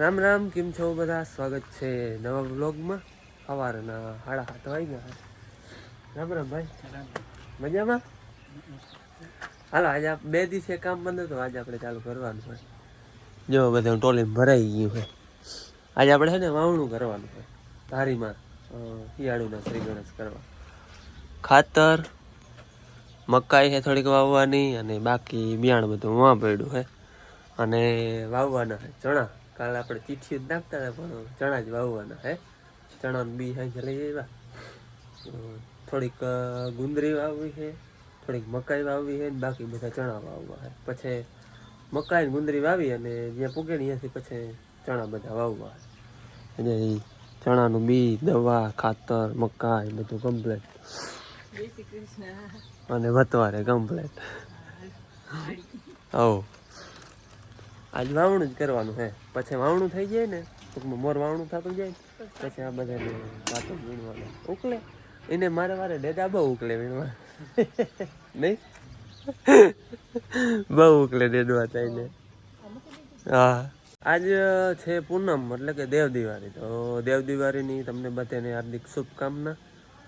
રામ રામ, કેમ છો બધા? સ્વાગત છે નવા વ્લોગમાં. સવારના 7:30 વાગ્યા. રામ રામ ભાઈ, મજામાં? હાલો, આજે 2 દિવસે કામ બંધ હતું, આજે આપણે ચાલુ કરવાનું હોય. જો બધું ટોલી ભરાઈ ગયું છે. આજે આપણે છે ને વાવણું કરવાનું હોય ધારીમાં, શિયાળુના શ્રી ગણેશ કરવા. ખાતર મકાઈ છે થોડીક વાવવાની, અને બાકી બિયાણ બધું વાં પડ્યું છે. અને વાવવાના છે ચણા. કાલે આપણે ચીઠી જ નાખતા હતા, પણ ચણા જ વાવવાના હે. ચણાનું બી સાંજે લઈ આવ્યા. થોડીક ગુંદરી વાવવી છે, થોડીક મકાઈ વાવવી છે, બાકી બધા ચણા વાવવા છે. પછી મકાઈ ગુંદરી વાવી અને જ્યાં પૂગે ને ત્યાંથી પછી ચણા બધા વાવવા છે. એટલે ચણાનું બી, દવા, ખાતર, મકાઈ બધું કમ્પ્લેટ. અને વતવારે કમ્પ્લેટ. હવ આજ વાવણું જ કરવાનું છે. પછી વાવણું થઈ જાય ને, ટૂંકમાં મોર વાવણું થતું જાય, પછી આ બધાને વાતો વીણવાના ઉકલે. એને મારે વારે ડેડા બહુ ઉકલે વીણવા નહીં, બહુ ઉકલે ડેડવા થઈને. હા, આજ છે પૂનમ, એટલે કે દેવ દિવાળી. તો દેવ દિવાળીની તમને બધાને હાર્દિક શુભકામના.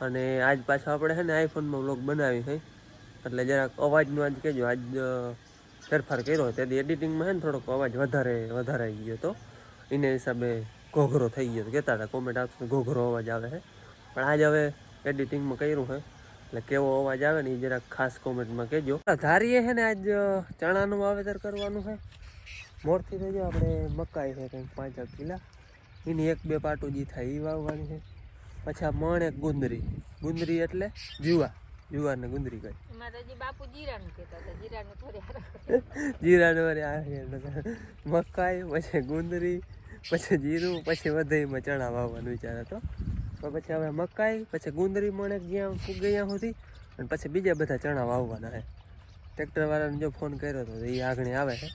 અને આજ પાછો આપણે છે ને આઈફોનમાં વ્લોગ બનાવી છે, એટલે જરાક અવાજનું આજ કહેજો. આજ ફેરફાર કર્યો, તેથી એડિટિંગમાં છે ને થોડોક અવાજ વધારે આવી ગયો હતો. એને હિસાબે ઘોઘરો થઈ ગયો. કહેતા હતા કોમેન્ટ આપશે ઘોઘરો અવાજ આવે છે, પણ આજ હવે એડિટિંગમાં કર્યું છે, એટલે કેવો અવાજ આવે ને એ જરાક ખાસ કોમેન્ટમાં કહેજો. ધારીએ છે ને આજ ચણાનું વાવેતર કરવાનું છે. મોરથી તો જો આપણે મકાઈ છે કંઈક 5 કિલા, એની 1-2 પાટું જે થાય એ વાવવાની છે. પછી આ મણ એક ગુંદરી એટલે જુવાર ને ગુંદરી કઈ જીરાનું મકાઈ, પછી ગુંદરી, પછી જીરું, પછી વધાઈમાં ચણા વાવવાનું વિચાર હતો. તો પછી હવે મકાઈ, પછી ગુંદરી મણે જ્યાં ફૂગ ગયા સુધી, અને પછી બીજા બધા ચણા વાવવાના છે. ટ્રેક્ટર વાળાને જો ફોન કર્યો હતો, એ આગળ આવે છે.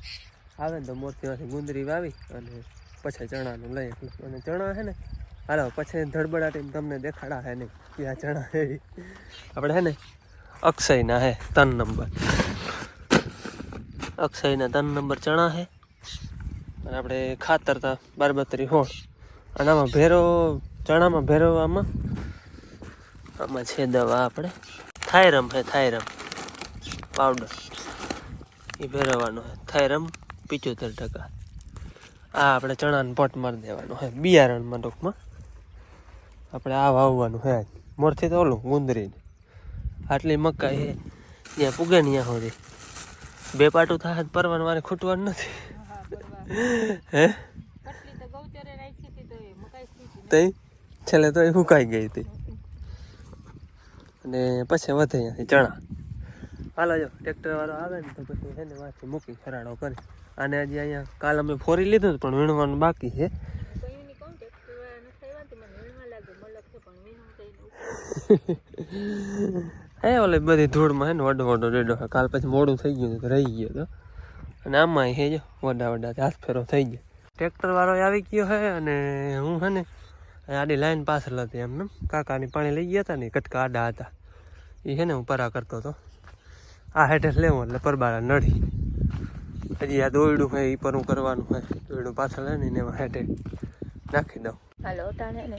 આવે ને તો મોરતીમાંથી ગુંદરી વાવી અને પછી ચણાનું લઈ. અને ચણા છે ને હાલો પછી ધડબડા ટીમ તમને દેખાડા છે નહીં કે આ ચણા છે. આપણે છે ને અક્ષયના હે 3 નંબર, અક્ષયના 3 નંબર ચણા છે. અને આપણે ખાતર તા 12-32 હોળ. અને આમાં ભેરો, ચણામાં ભેરવવામાં આમાં છે દવા આપણે થાયરમ છે, થાયરમ પાવડર એ ભેરવવાનો છે. થાયરમ 75%. આ આપણે ચણાને પટ મારી દેવાનું છે બિયારણમાં. ટૂંકમાં આપણે આ વાવવાનું છે. મોરથી તો ઓલું ગુંદરીને આટલી મકાઈ છે, ત્યાં પૂગે ને ત્યાં સુધી 2 પાટું થાય પરવાનું મારે ખૂટવાનું નથી. હે તઈ છેલ્લે તો એ સુકાઈ ગઈ હતી. અને પછી વધે અહીંયાથી ચણા. હાલો જો ટ્રેક્ટર વાળો આવે ને તો પછી છે ને વાંચી મૂકી ખરાડો કરી. અને હજી અહીંયા કાલ અમે ફોરી લીધું પણ વીણવાનું બાકી છે. હે ઓલે બધી ધૂળમાં હે ને વડો રેડો. કાલ પછી મોડું થઈ ગયું તો રહી ગયો હતો. અને આમાં હે જો વડા હાથ ફેરો થઈ ગયો. ટ્રેક્ટર વાળો આવી ગયો છે. અને હું છે ને આડી લાઈન પાછળ હતી, એમને કાકાની પાણી લઈ ગયા હતા ને, કટકા આડા હતા. એ છે ને હું પરા કરતો હતો. આ હેઠે લેવું એટલે પરબારા નડી. હજી આ દોયડું હોય એ પર હું કરવાનું હોય. દોયડું પાછળ હે ને એમાં હેઠે નાખી દઉં. હાલો અટાણે ને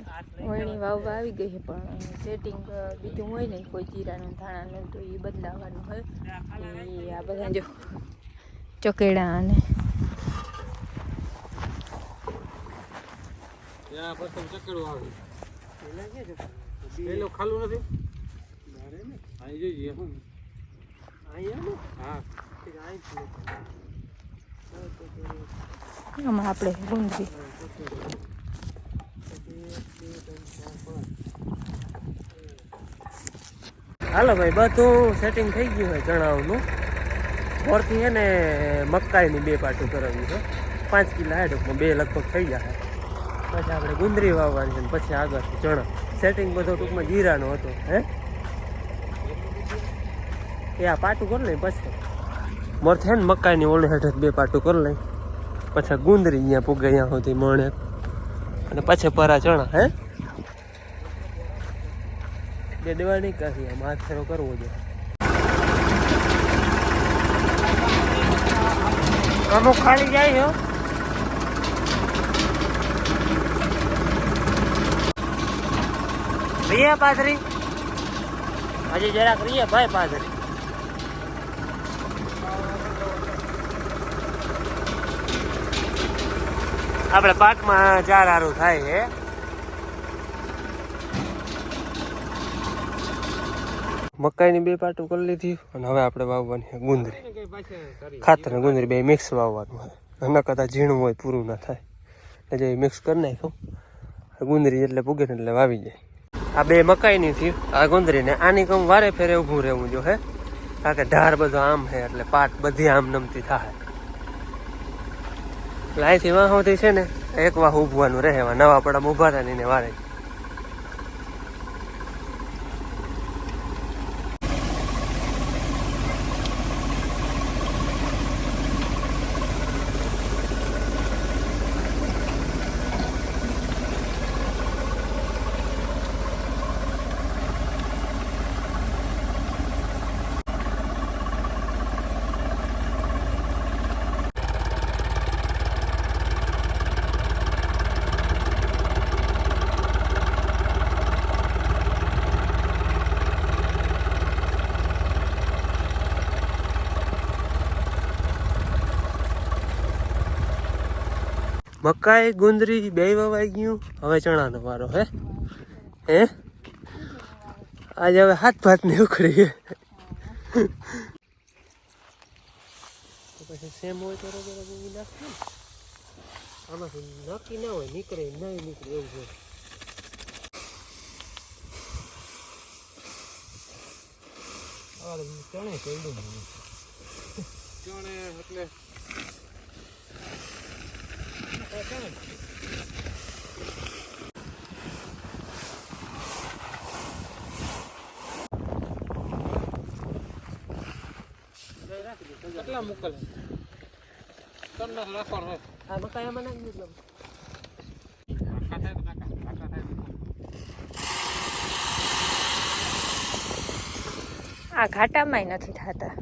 વળણી વાવવા આવી ગઈ છે, પણ સેટિંગ બીજું હોય ને કોઈ જીરાનું ધાણાનું તો એ બદલાવાનું હોય. એ આ બધા જો ચકેડા અને ખાલું નથી. આમાં આપણે ગુંદરી હાલો ભાઈ, બધું સેટિંગ થઈ ગયું છે ચણાનું. મોરથી છે ને મકાઈની 2 પાટું કરાવ્યું છે. 5 કિલા હેડ 2 લગભગ થઈ ગયા. પછી આપણે ગુંદરી વાવવાની છે, પછી આગળ ચણા. સેટિંગ બધો ટૂંકમાં જીરાનો હતો. હે એ આ પાટું કરી લઈ પછી મોરથી છે ને મકાઈની ઓલી હેઠ 2 પાટું કરી લઈ. પછી ગુંદરી અહીંયા પૂગે અહીંયા સુધી મણે, અને પછી પરા ચણા. હે બે દેવા નહીં કાઢી, આમ હાથ ફેરો કરવો જોઈએ. અમુક ખાલી જાય છે. રીએ પાથરી હજી જરાક રીએ ભાઈ પાથરી. આપણે પાકમાં 4 હારું થાય હે. મકાઈની 2 પાટું કરી લીધી અને હવે આપણે વાવવાની ગુંદરી. ખાતર ને ગુંદરી 2 મિક્સ વાવવાનું હોય. ન કદાચ ઝીણું હોય પૂરું ના થાય એટલે જે મિક્સ કરી નાખ્યું. ગુંદરી એટલે પૂગે ને એટલે વાવી જાય. આ 2 મકાઈની થયું આ ગુંદરીને આની કમ વારે ફેરે ઊભું રહેવું જો હે. કારણ કે ઢાર બધો આમ છે એટલે પાટ બધી આમ નમતી થાય. એટલે અહીંથી વાહોથી છે ને એક વાહ ઊભવાનું રહે. નવા પડા ઊભા થાય ને વારે. મકાઈ ગુંદરી 2 વવાઈ ગયું. હવે ચણાનો વારો હે. આજે હવે હાથ ભાત ને ઉખડી. પછી સેમ હોય તો નાખી. આમાંથી નક્કી ના હોય નીકળે નહીં નીકળે એવું છે. ચણે એટલે કેટલા મોકલે આ મકાઈમાં નાખી દીધું. આ ઘાટામાંય નથી થતા.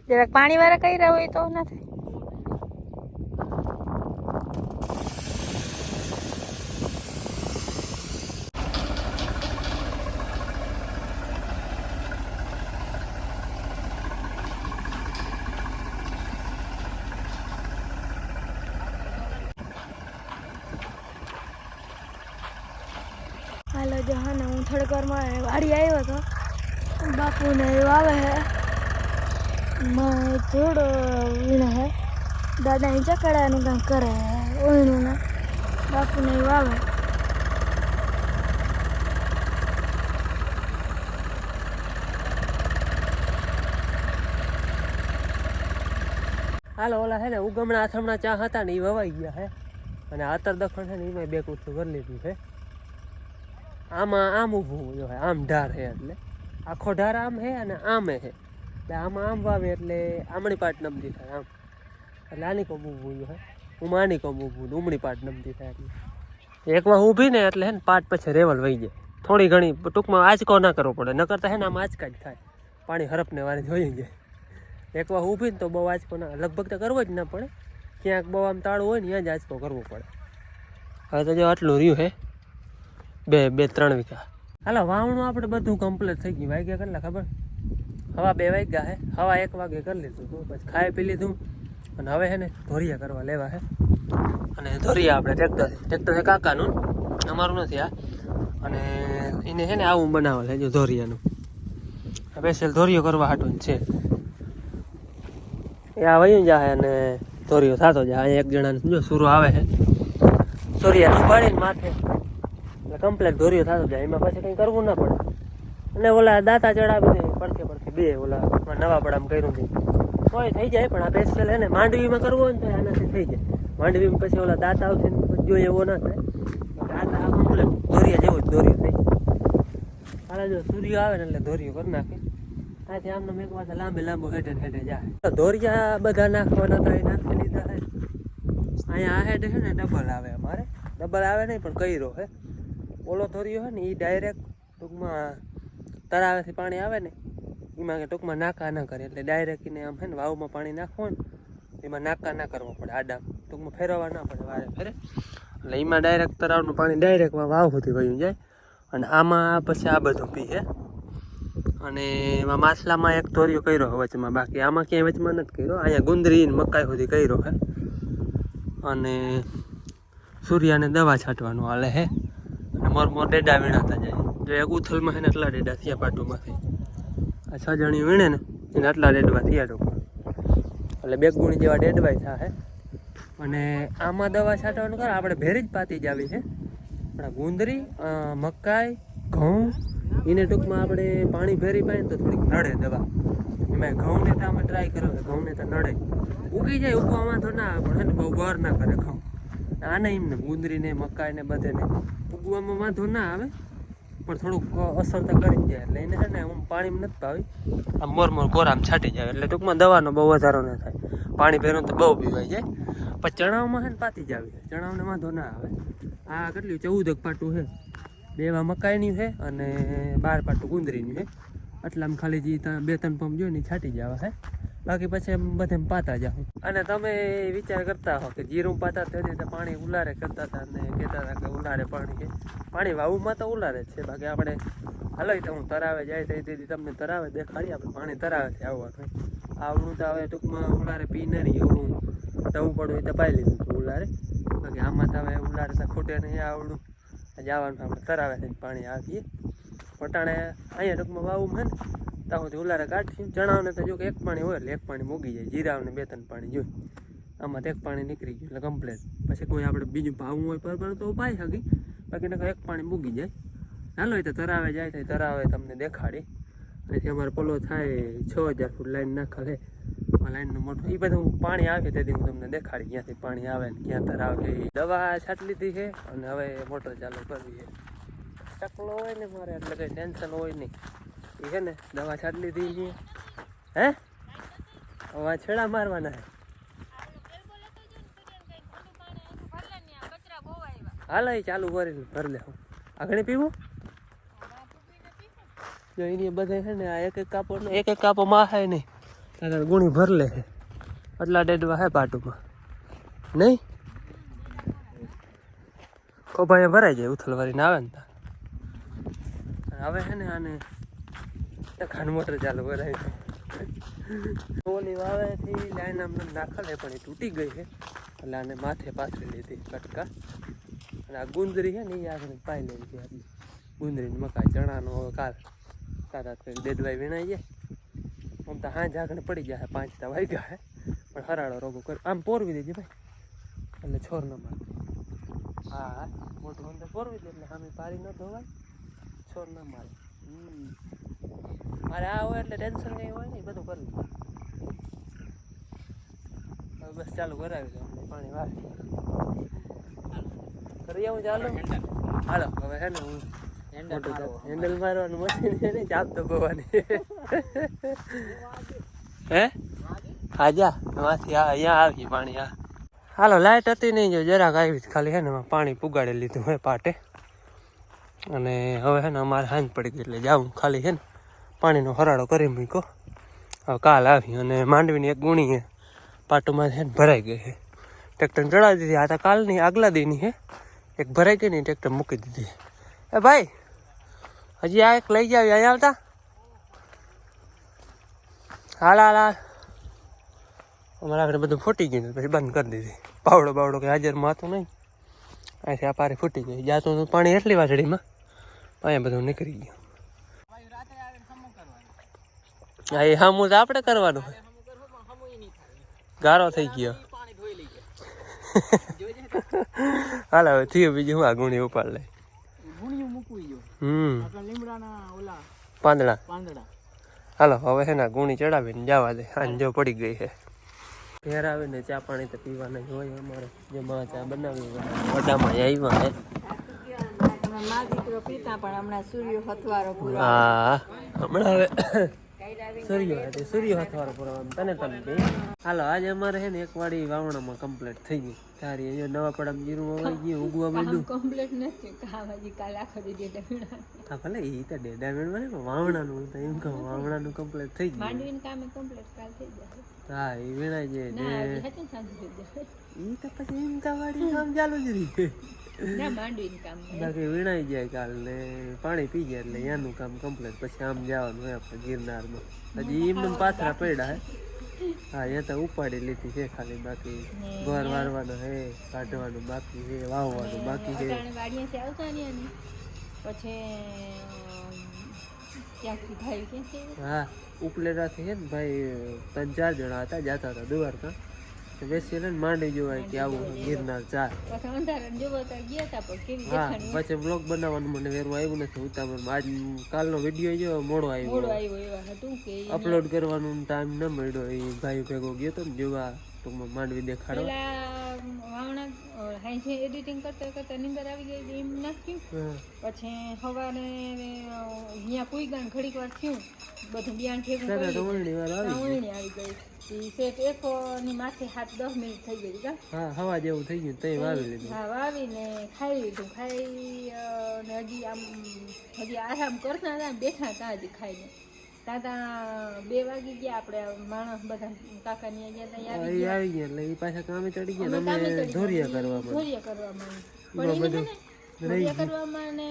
જરાક પાણી વાળા કર્યા હોય તો ના થાય. હાલો જો હા ને હું થોડીક વારમાં વાડી આવ્યો હતો. બાપુને વાવે હે થોડો વીણા હે. દાદા અહીં ચકડાનું કામ કરે ઓયનું ને બાપુને વાવે. હાલો ઓલા હે ને ઉગમણા આથમણા ચા હતા ને એ વવાઈ ગયા હે. અને આતર દખણ છે ને એમાં 2 કુટલું કરી લીધું છે. આમાં આમ ઊભું જો હે આમ ઢાર હે એટલે આખો ઢાર આમ હે અને આમે હે. એટલે આમાં આમ વાવે એટલે આમણી પાટ નમતી થાય આમ. એટલે આની કોમ ઊભું હે. હું આની કોમ ઊભું ઉમણી પાટ નમતી થાય એટલે એક વાર ઊભી ને એટલે હે ને પાટ પછી રેવલ વહી જાય. થોડી ઘણી ટૂંકમાં આંચકો ના કરવો પડે. ન કરતા હે ને આમ આંચકા જ થાય. પાણી હરપને વારે જોઈ જાય. એક વાર ઊભી ને તો બહુ આંચકો ના લગભગ તો કરવો જ ના પડે. ક્યાંક બહુ આમ તાળું હોય ને ત્યાં જ આંચકો કરવો પડે. હવે તો જો આટલું રહ્યું હે 2-3 વીઘા. હાલો વાવણું આપણે બધું કમ્પ્લીટ થઈ ગયું. વાગ્યા કેટલા ખબર? 2:15 વાગ્યા હે. 1 વાગે કરી લીધું તો પછી ખાઈ પી લીધું. અને હવે હે ને ધોરિયા કરવા લેવા હે. અને ધોરિયા આપણે ટ્રેક્ટર છે કાકાનું, અમારું નથી આ. અને એને છે ને આવું બનાવેલ છે જો ધોરિયાનું. સ્પેશિયલ ધોરિયો કરવા હાટું છે. એ આ વયું જાય અને ધોરિયો થતો જાય. અહીંયા એક જણાને જો સુરો આવે છે. સૂર્યાનું ઉપાડીને માથે એટલે કમ્પ્લેટ ધોરિયો થતો જાય. એમાં પછી કંઈ કરવું ના પડે. અને ઓલા દાંતા ચડાવી દે પડખે 2 ઓલા નવા પડામાં કર્યું છે તોય થઈ જાય. પણ આ સ્પેશિયલ એને માંડવીમાં કરવું હોય ને તો આનાથી થઈ જાય. માંડવીમાં પછી ઓલા દાંતા આવશે ને જોઈએ એવો ના થાય. દાંતા આ કમ્પ્લેટ ધોરિયા જેવો જ ધોરિયો થઈ. હાલ જો સૂર્ય આવે ને એટલે ધોરિયો કરી નાખે. આથી આમને એક વાર લાંબો હેઠે જાય. ધોરિયા બધા નાખવાના હતા એ નાખી લીધા છે. અહીંયા આ હેઠે છે ને ડબલ આવે અમારે. ડબલ આવે નહીં પણ કર્યો હે. ઓલો ધોર્યો હે ને એ ડાયરેક્ટ ટૂંકમાં તળાવેથી પાણી આવે ને એમાં કે ટૂંકમાં નાકા ના કરે, એટલે ડાયરેક્ટ એને આમ છે ને વાવમાં પાણી નાખવું ને એમાં નાકા ના કરવા પડે, આડા ટૂંકમાં ફેરવવા ના પડે વારે ફેરે, એટલે એમાં ડાયરેક્ટ તળાવનું પાણી ડાયરેક્ટમાં વાવ સુધી વયું જાય. અને આમાં પછી આ બધું પીએ. અને એમાં માછલામાં એક ધોર્યો કર્યો વચમાં, બાકી આમાં ક્યાંય વચમાં નથી કર્યો. અહીંયા ગુંદરી ને મકાઈ સુધી કર્યો હે. અને સૂર્યાને દવા છાંટવાનું હાલે હે. અને મોર ડેડા વીણાતા જાય. જો એક ઉથલમાં છે ને એટલા ડેડા થયા પાટુમાંથી. આ 6 જણી વીણે ને એને આટલા ડેડવા થયા ટૂંકમાં, એટલે 2 ગુણી જેવા ડેડવાય થાય. અને આમાં દવા છાંટવાનું કરે આપણે ભેરી જ પાતી જ આવી છે. આપણા ગુંદરી, મકાઈ, ઘઉં એને ટૂંકમાં આપણે પાણી ભેરી પાય ને તો થોડીક નડે દવા. એમાં ઘઉંને તો અમે ટ્રાય કરો, ઘઉંને તો નડે, ઉગી જાય, ઉગવા વાંધો ના આવે, પણ બહુ વાર ના કરે ઘઉં. આને એમને ગુંદરીને મકાઈને બધેને ઉગવામાં વાંધો ના આવે, પણ થોડુંક અસર તો કરી જાય. એટલે એને છે ને હું પાણીમાં નથી પાવી, આમ મોર કોરામાં છાંટી જાય, એટલે ટૂંકમાં દવાનો બહુ વધારો ના થાય. પાણી ભેરું તો બહુ પીવાઈ જાય. પણ ચણાવમાં છે ને પાતી જ આવી જાય, ચણાવને વાંધો ના આવે. આ કેટલી 14 પાટું છે, 2 મકાઈની છે અને 12 પાટું ગુંદરીની છે. એટલામાં ખાલી જે 2-3 પંપ જોઈએ ને છાંટી જવા છે, બાકી પછી બધે પાતા જાઓ. અને તમે વિચાર કરતા હો કે જીરું પાતા તેથી તો પાણી ઉલારે કરતા હતા અને કહેતા હતા કે ઉલારે પાણી છે. પાણી વાવુમાં તો ઉલારે જ છે, બાકી આપણે હાલો તો હું તરાવે જાય તેથી તમને તરાવે દેખાડી, આપણે પાણી તરાવેથી આવવાનું. આવડું તો હવે ટૂંકમાં ઉલારે પી નરી એવું દવું પડું એ તો પાઈ લીધું હતું ઉલારે, બાકી આમાં તો હવે ઉલારે તો ખૂટે નહીં. આવડું જવાનું આપણે તરાવેથી પાણી આવીએ. પટાણે અહીંયા ટૂંકમાં વાવું છે ને ત્યાં સુધી ઉલારે કાઢીએ. ચણાવને તો જો કે 1 પાણી હોય એટલે 1 પાણી મૂકી જાય, જીરાવને 2-3 પાણી જોઈએ. આમાં તો 1 પાણી નીકળી ગયું એટલે કમ્પ્લેટ. પછી કોઈ આપણે બીજું પાવું હોય પર તો પાઈ શકી, બાકી નકર 1 પાણી મૂકી જાય. હાલો એ તો તરાવે જાય તો તરાવે તમને દેખાડી. અહીંથી અમારે પોલો થાય 6000 ફૂટ લાઈન નાખે, લાઈનનું મોટું એ બધું પાણી આવે તેથી હું તમને દેખાડી ક્યાંથી પાણી આવે ને ક્યાં તરાવે. દવા છાંટી લીધી છે અને હવે મોટર ચાલુ કરવી છે. ટકલો હોય ને મારે એટલે કંઈ ટેન્શન હોય નહીં. એ છે ને દવા છાંટી લીધી છે. હે હવે છેડા મારવાના છે. હાલો એ ચાલુ કરીને ભરી લે. આગળ પીવું જો એની બધે છે ને આ એક કાપો માહાય નહીં, ત્યારે ગુણી ભર લે છે. એટલા ડેડવા હે પાટુમાં નહીં, ખોભાએ ભરાઈ જાય ઉથલવારીને આવે ને. હવે છે ને આને ખાંડ મોટર ચાલુ કરાવી. ઓલી વાવેથી લાઈન આમ નાખલે પણ એ તૂટી ગઈ છે, એટલે આને માથે પાથરી લીધી કટકા. અને આ ગુંદરી છે ને એ આગળ પાઈ લેવી છે. આપણી ગુંદરીને મકાઈ ચણાનો હવે કાલ કંઈક દેદવાઈ વીણાઈ જાય. આમ તો હાંજ આગળ પડી જાય, 5 વાગ્યા હે, પણ હરાળો રોગો કરી આમ પોરવી દેજે ભાઈ, એટલે છોર ન મારે. હા મોટું અંદર પોરવી દે એટલે સામે પારી ન ધોવાય, છોર ન મારે. મારે આ હોય એટલે ટેન્શન કંઈ હોય નહીં, બધું કરી લે. હવે બસ ચાલુ કરાવી દો, પાણી વાળી કરી આવું ચાલો. હાલો હવે છે ને હું હેન્ડલ મારવાનું મશીન છે ને, ચાપ તો ગોવાની. હે હા જા એમાંથી અહીંયા આવી પાણી. હા હાલો લાઇટ હતી નહીં, જો જરાક આવી ખાલી છે ને પાણી પુગાડી લીધું હોય પાટે. અને હવે છે ને અમારે હાંજ પડી ગઈ એટલે જાઉં ખાલી છે ને પાણીનો હરાળો કરી મૂક્યો. હવે કાલ આવી અને માંડવીની એક ગુણી પાટોમાં છે ને ભરાઈ ગઈ છે. ટ્રેક્ટર ચડાવી દીધી. આ તો કાલની આગલા દીની છે. એક ભરાઈ ગઈ ને ટ્રેક્ટર મૂકી દીધી. એ ભાઈ હજી આ એક લઈ જાવ અહીંયા આવતા. હાલ અમારા આગળ બધું ફૂટી ગયું પછી બંધ કરી દીધી. બાવડો કંઈ હાજરમાં હતું નહીં. અહીંથી આ પારી ફૂટી ગઈ. જાતું પાણી એટલી વાસળીમાં અહીંયા બધું નીકળી ગયું. હા એ હમું તો આપણે કરવાનું હોય. ગારો થઈ ગયો. હાલ હવે થયું બીજું હું આ ગુણી ઉપાડ લે. પાંદડા હાલો હવે છે ને ગુણી ચડાવીને જવા દે. સાંજો પડી ગઈ છે. ઘેર આવીને ચા પાણી તો પીવાના જ હોય અમારે. જે માં ચા બનાવી વડામાં આવ્યા હે. હા હમણાં હવે સૂર્ય હાથવાળો પુરાવાનો તને બે. હાલો આજે અમારે છે ને એક વાડી વાવણામાં કમ્પ્લીટ થઈ ગઈ. તારી અહીંયા નવા પડામાં જીરું વવાઈ ગયું, ઉગવા માંડ્યું. કમ્પ્લીટ નથી કાવાજી કાલ આખો દી ડેટા વીણા. હા ભલે એ તો ડેડા મેળવા ને વાવણાનું તો એમ કહું વાવણાનું કમ્પ્લીટ થઈ ગયું. માંડવીનું કામ કમ્પ્લીટ કાલ થઈ જાય. હા એ વીણાઈ જાય ના ને હજી હતું સાંજ થઈ જાય. ઈ તો પછી એમ તો વાડી કામ ચાલુ જ રહી. ના માંડવીનું કામ બાકી વીણાઈ જાય કાલ ને પાણી પી જાય એટલે એનું કામ કમ્પ્લીટ. પછી આમ જવાનું હોય આપણે ગિરનારમાં. હજી એમને પાથરા પડ્યા હે. હા એ તો ઉપાડી લીધી છે ખાલી. બાકી ગોર વારવાનો હે, કાઢવાનું બાકી છે, વાવવાનું બાકી છે. વાડીયાથી આવતા ને પછી ત્યાંથી ભાઈ કે છે હા ઉપલેરાથી છે ને ભાઈ 3-4 જણા હતા, જતા હતા દ્વારકા. તો બેસી ને માંડી જોવાય કે આવું ગિરનાર 4. પછી અંધારા જોવા તો ગયા હતા પણ કેવી હા દેખાણી પછી બ્લોગ બનાવવાનું મને વેરું આવ્યું નથી ઉતાવળમાં. આજ કાલનો વિડીયો જો મોડો મોડો આવ્યો. આવ્યો એવા હતું કે અપલોડ કરવાનો ટાઈમ ન મળ્યો. એ ભાઈ ભેગો ગયો તો ને જોવા ટૂંકમાં માંડવી દેખાડવા. પેલા વાવણા હાઈ એડિટિંગ કરતા કરતા નીંદર આવી ગઈ એમ નાખ્યું. પછી સવારે અહીંયા પૂઈગાન ઘડીક વાર થયું બધું બિયાણ ભેગું કરી ટોળણી વાર આવી ગઈ. ઉણી આવી ગઈ. ઈ સેટ એકની માથે 7-10 મિનિટ થઈ ગઈ કા. હા હવા જેવું થઈ ગયું તઈ વાવી લીધું. હા વાવીને ખાઈ લીધું. ખાઈ ને હજી આરામ કરતા હતા ને બેઠા હતા હજી ખાઈને. તાતા 2 વાગી ગયા. આપણે માણસ બધા કાકાની ગયા ત્યાં એ આવી ગયા. આવી ગયા એટલે એ પાછા કામે ચડી ગયા. અમે કામે તમે ચડી ધોરિયા ગયા. કરવા ધોરિયા કરવામાં પણ એને છે ને ધોરિયા કરવામાં ને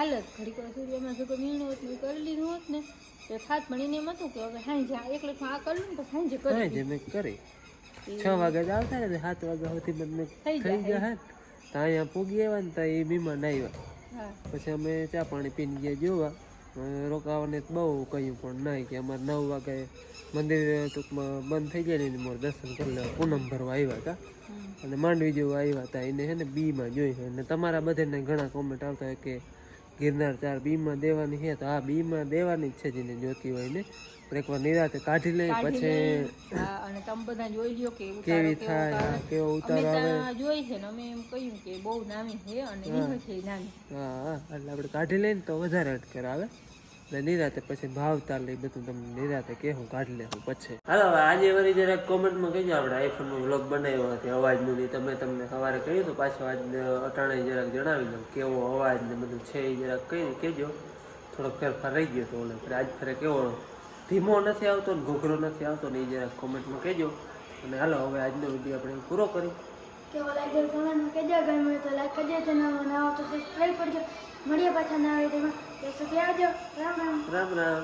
હાલત ઘડીક વાર સૂર્યમાં જો મીણું હોત ને કરી લીધું હોત ને તો થાત. પણ એને એમ હતું કે હવે સાંજે એકલે આ કરી લઉં તો સાંજે કરી જે મેં કરી 6 વાગે જ આવતા ને 7 વાગ્યા સુધી મને થઈ ગયા હે. તો અહીંયા પૂગી આવ્યા ને તો એ મહેમાન આવ્યા. હા પછી અમે ચા પાણી પીને ગયા જોવા. રોકાવાને બહુ કહ્યું પણ નહીં કે અમારે 9 વાગે મંદિર ટૂંકમાં બંધ થઈ જાય ને મારે દર્શન કરી લેવા. પૂનમ ભરવા આવ્યા હતા અને માંડવી જેવું આવ્યા હતા. એને છે ને બીમાં જોઈ છે. અને તમારા બધાને ઘણા કોમેન્ટ આવતા હોય કે ગિરનાર 4 બીમાં દેવાની છે. તો આ બીમાં દેવાની જ છે જેને જોતી હોય ને. પણ એકવાર નિરાતે કાઢી લઈ પછી હા અને તમે બધા જોઈ લ્યો કે કેવી થાય, કેવો ઉતારો આવે. જોઈ છે ને અમે એમ કહ્યું કે બહુ નામી છે અને એ છે નામી. હા એટલે આપણે કાઢી લઈને તો વધારે અટકર આવે. એટલે નિરાતે પછી ભાવતા લઈ બધું તમને નિરાતે કેવું કાઢી લેવું પછી. હાલો હવે આજે વળી જરાક કોમેન્ટમાં કહેજો. આપણે આઈફોનનો વ્લોગ બનાવ્યો હતો અવાજનું નહીં. તમે તમને સવારે કહ્યું હતું પાછો આજ અટાણે જરાક જણાવી દઉં કેવો અવાજ ને બધું છે એ જરાક કહેજો. થોડોક ફેરફાર રહી ગયો હતો ઓલે આજ ફરે કેવો ધીમો નથી આવતો ને ઘોઘરો નથી આવતો ને એ જરાક કોમેન્ટમાં કહેજો. અને હાલો હવે આજનો વિડીયો આપણે પૂરો કરી. કેવો લાગ્યો કોમેન્ટમાં કહેજો. ગમે તો લાઈક કરજો, ચેનલમાં નવા તો સબસ્ક્રાઈબ કરજો. મળીએ પાછા નવા વિડીયોમાં. ત્યાં સુધી આવજો. રામ રામ. રામ રામ.